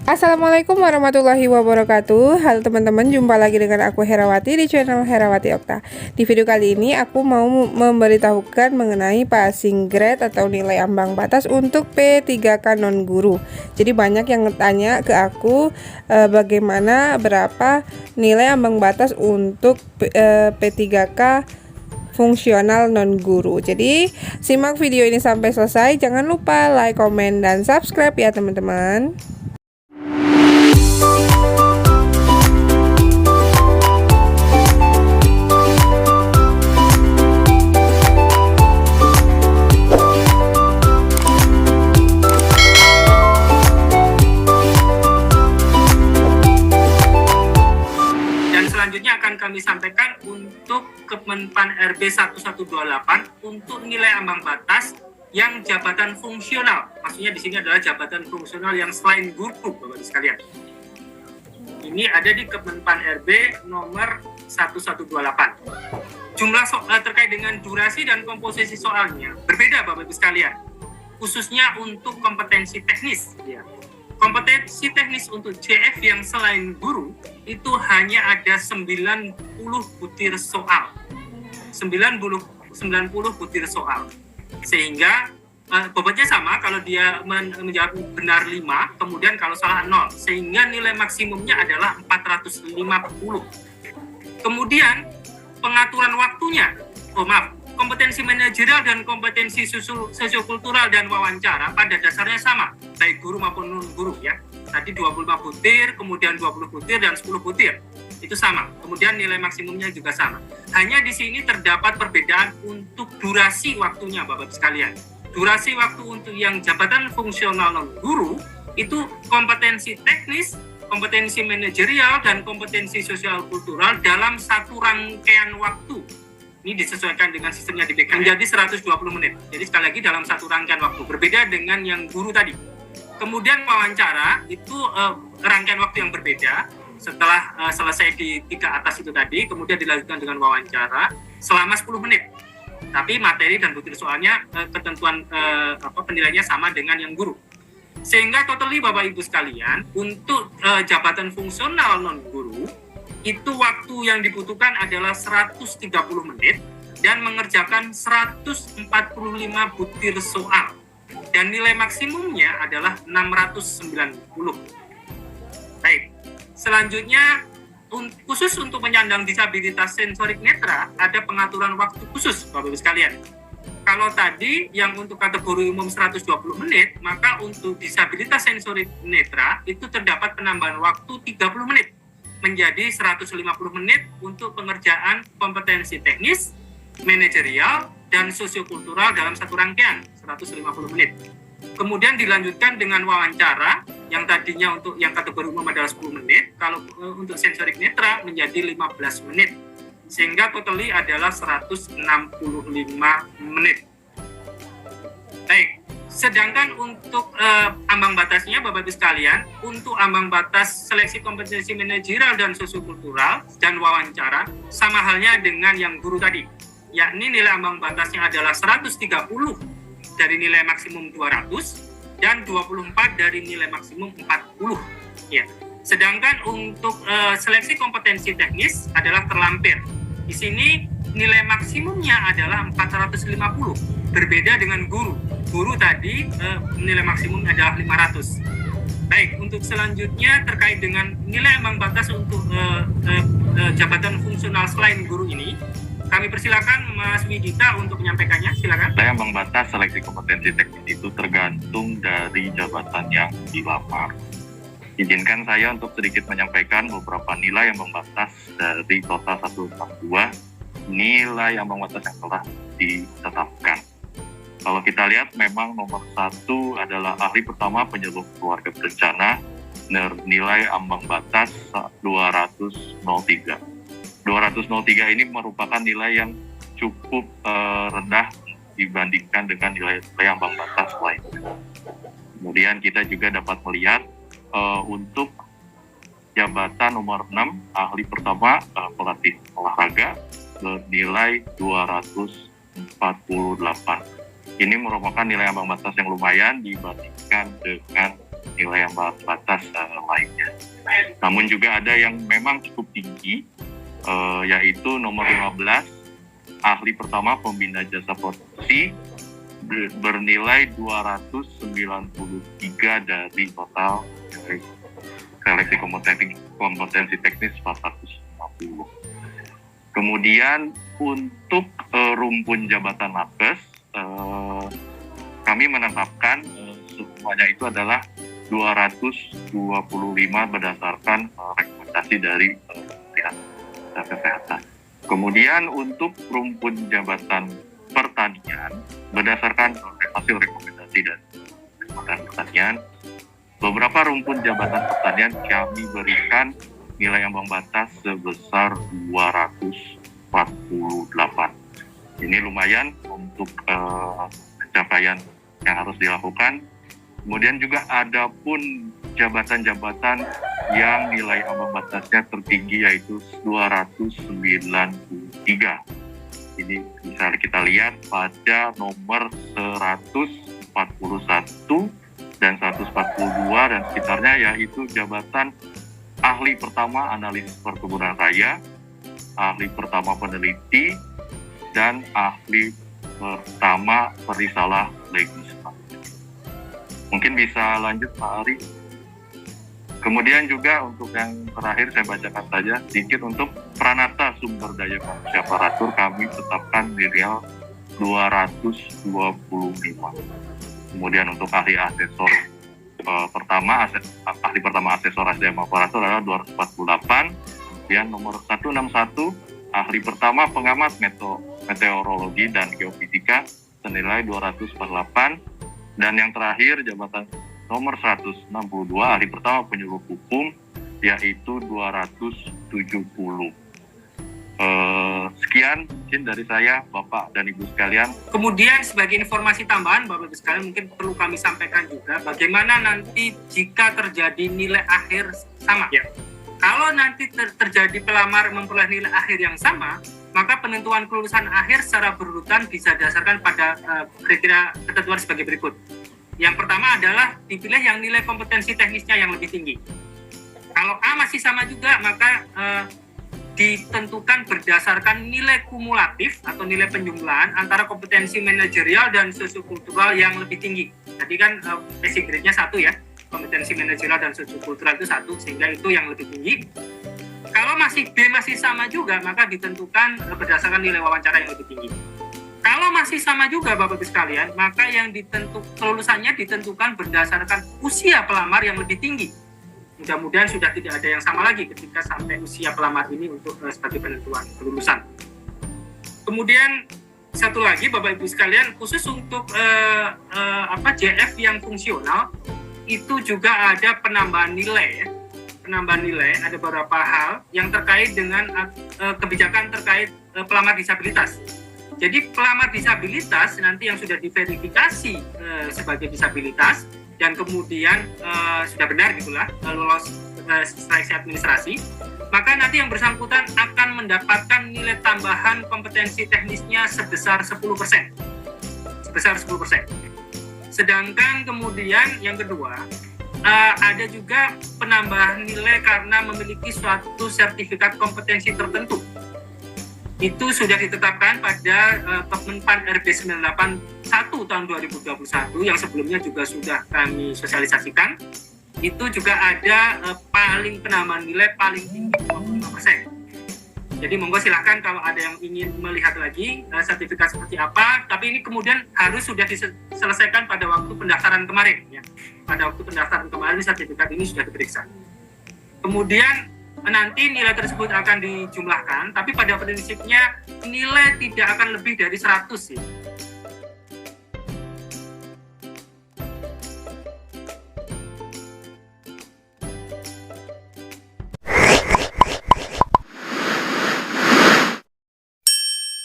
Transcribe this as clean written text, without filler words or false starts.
Assalamualaikum warahmatullahi wabarakatuh. Halo teman-teman, jumpa lagi dengan aku Herawati di channel Herawati Okta. Di video kali ini aku mau memberitahukan mengenai passing grade atau nilai ambang batas untuk P3K non guru. Jadi banyak yang tanya ke aku bagaimana berapa nilai ambang batas untuk P3K fungsional non guru. Jadi simak video ini sampai selesai. Jangan lupa like, komen, dan subscribe ya teman-teman. Selanjutnya akan kami sampaikan untuk Kemenpan RB 1128 untuk nilai ambang batas yang jabatan fungsional. Maksudnya di sini adalah jabatan fungsional yang selain guru, Bapak Ibu sekalian. Ini ada di Kemenpan RB nomor 1128. Jumlah soal terkait dengan durasi dan komposisi soalnya berbeda, Bapak Ibu sekalian. Khususnya untuk kompetensi teknis, ya. Kompetensi teknis untuk JF yang selain guru itu hanya ada 90 butir soal. 90 butir soal. Sehingga bobotnya sama kalau dia menjawab benar 5, kemudian kalau salah 0. Sehingga nilai maksimumnya adalah 450. Kemudian pengaturan waktunya, kompetensi manajerial dan kompetensi sosiokultural dan wawancara pada dasarnya sama, baik guru maupun non guru ya. Tadi 25 butir, kemudian 20 butir dan 10 butir. Itu sama. Kemudian nilai maksimumnya juga sama. Hanya di sini terdapat perbedaan untuk durasi waktunya, Bapak sekalian. Durasi waktu untuk yang jabatan fungsional non guru itu kompetensi teknis, kompetensi manajerial dan kompetensi sosial kultural dalam satu rangkaian waktu. Ini disesuaikan dengan sistemnya di BK menjadi 120 menit. Jadi sekali lagi dalam satu rangkaian waktu, berbeda dengan yang guru tadi. Kemudian wawancara itu rangkaian waktu yang berbeda. Setelah selesai di 3 atas itu tadi, kemudian dilanjutkan dengan wawancara selama 10 menit. Tapi materi dan butir soalnya ketentuan penilaiannya sama dengan yang guru. Sehingga totally Bapak Ibu sekalian, untuk jabatan fungsional non guru itu waktu yang dibutuhkan adalah 130 menit dan mengerjakan 145 butir soal. Dan nilai maksimumnya adalah 690. Baik, selanjutnya khusus untuk penyandang disabilitas sensorik netra ada pengaturan waktu khusus Bapak Ibu sekalian. Kalau tadi yang untuk kategori umum 120 menit, maka untuk disabilitas sensorik netra itu terdapat penambahan waktu 30 menit. Menjadi 150 menit untuk pengerjaan kompetensi teknis, manajerial, dan sosiokultural dalam satu rangkaian, 150 menit. Kemudian dilanjutkan dengan wawancara, yang tadinya untuk yang kategori umum adalah 10 menit, kalau untuk sensorik netra menjadi 15 menit. Sehingga totally adalah 165 menit. Baik. Sedangkan untuk ambang batasnya Bapak Ibu sekalian, untuk ambang batas seleksi kompetensi manajerial dan sosiokultural dan wawancara sama halnya dengan yang guru tadi, yakni nilai ambang batasnya adalah 130 dari nilai maksimum 200 dan 24 dari nilai maksimum 40 ya. Sedangkan untuk seleksi kompetensi teknis adalah terlampir. Di sini nilai maksimumnya adalah 450, berbeda dengan guru. Guru tadi nilai maksimum adalah 500. Baik, untuk selanjutnya terkait dengan nilai ambang batas untuk jabatan fungsional selain guru ini, kami persilakan Mas Widita untuk menyampaikannya. Silakan. Nilai ambang batas seleksi kompetensi teknis itu tergantung dari jabatan yang dilamar. Izinkan saya untuk sedikit menyampaikan beberapa nilai ambang batas dari total 142 nilai ambang batas yang telah ditetapkan. Kalau kita lihat memang nomor 1 adalah ahli pertama penyuluh keluarga berencana, nilai ambang batas 203. 203 ini merupakan nilai yang cukup rendah dibandingkan dengan nilai ambang batas lainnya. Kemudian kita juga dapat melihat untuk jabatan nomor 6, ahli pertama pelatih olahraga, nilai 248. Ini merupakan nilai ambang batas yang lumayan dibandingkan dengan nilai yang batas lainnya. Namun juga ada yang memang cukup tinggi, yaitu nomor 15, ahli pertama pembina jasa profesi bernilai 293 dari total seleksi kompetensi teknis 450. Kemudian untuk rumpun jabatan nakes, kami menetapkan semuanya itu adalah 225 berdasarkan rekomendasi dari pihak kesehatan. Kemudian untuk rumpun jabatan pertanian, berdasarkan hasil rekomendasi dari Kementerian Pertanian, beberapa rumpun jabatan pertanian kami berikan nilai ambang batas sebesar 248. Ini lumayan untuk pencapaian yang harus dilakukan. Kemudian juga ada pun jabatan-jabatan yang nilai ambang batasnya tertinggi, yaitu 293. Ini bisa kita lihat pada nomor 141 dan 142 dan sekitarnya, yaitu jabatan ahli pertama analis perkebunan raya, ahli pertama peneliti, dan ahli pertama perisalah legislatif. Mungkin bisa lanjut Pak Ari. Kemudian juga untuk yang terakhir saya bacakan saja sedikit untuk Pranata Sumber Daya Manusia Aparatur, kami tetapkan nilai 225. Kemudian untuk ahli asesor ahli pertama asesor SDM aparatur adalah 248. Kemudian nomor 161 ahli pertama pengamat meteorologi dan geofisika senilai 248. Dan yang terakhir jabatan nomor 162 ahli pertama penyuluh hukum, yaitu 270. Sekian mungkin dari saya, Bapak dan Ibu sekalian. Kemudian sebagai informasi tambahan, Bapak Ibu sekalian, mungkin perlu kami sampaikan juga bagaimana nanti jika terjadi nilai akhir sama. Ya. Kalau nanti terjadi pelamar memperoleh nilai akhir yang sama, maka penentuan kelulusan akhir secara berurutan bisa didasarkan pada kriteria ketentuan sebagai berikut. Yang pertama adalah dipilih yang nilai kompetensi teknisnya yang lebih tinggi. Kalau A masih sama juga, maka ditentukan berdasarkan nilai kumulatif atau nilai penjumlahan antara kompetensi manajerial dan sosiokultural yang lebih tinggi. Tadi kan basic grade-nya 1 ya, kompetensi manajerial dan sosiokultural itu 1, sehingga itu yang lebih tinggi. Kalau masih B masih sama juga, maka ditentukan berdasarkan nilai wawancara yang lebih tinggi. Kalau masih sama juga Bapak Ibu sekalian, maka yang kelulusannya ditentukan berdasarkan usia pelamar yang lebih tinggi. Mudah-mudahan sudah tidak ada yang sama lagi ketika sampai usia pelamar ini untuk sebagai penentuan kelulusan. Kemudian satu lagi Bapak Ibu sekalian, khusus untuk JF yang fungsional itu juga ada penambahan nilai ya. Penambahan nilai ada beberapa hal yang terkait dengan kebijakan terkait pelamar disabilitas. Jadi pelamar disabilitas nanti yang sudah diverifikasi sebagai disabilitas dan kemudian sudah benar gitulah lolos seleksi administrasi, maka nanti yang bersangkutan akan mendapatkan nilai tambahan kompetensi teknisnya sebesar 10%. Sedangkan kemudian yang kedua, ada juga penambahan nilai karena memiliki suatu sertifikat kompetensi tertentu. Itu sudah ditetapkan pada Kemenpan RB 981 tahun 2021 yang sebelumnya juga sudah kami sosialisasikan. Itu juga ada penambahan nilai paling tinggi 25%. Jadi monggo silahkan kalau ada yang ingin melihat lagi sertifikat seperti apa, tapi ini kemudian harus sudah diselesaikan pada waktu pendaftaran kemarin ya. Pada waktu pendaftaran kemarin sertifikat ini sudah diperiksa. Kemudian nanti nilai tersebut akan dijumlahkan, tapi pada prinsipnya nilai tidak akan lebih dari 100 ya.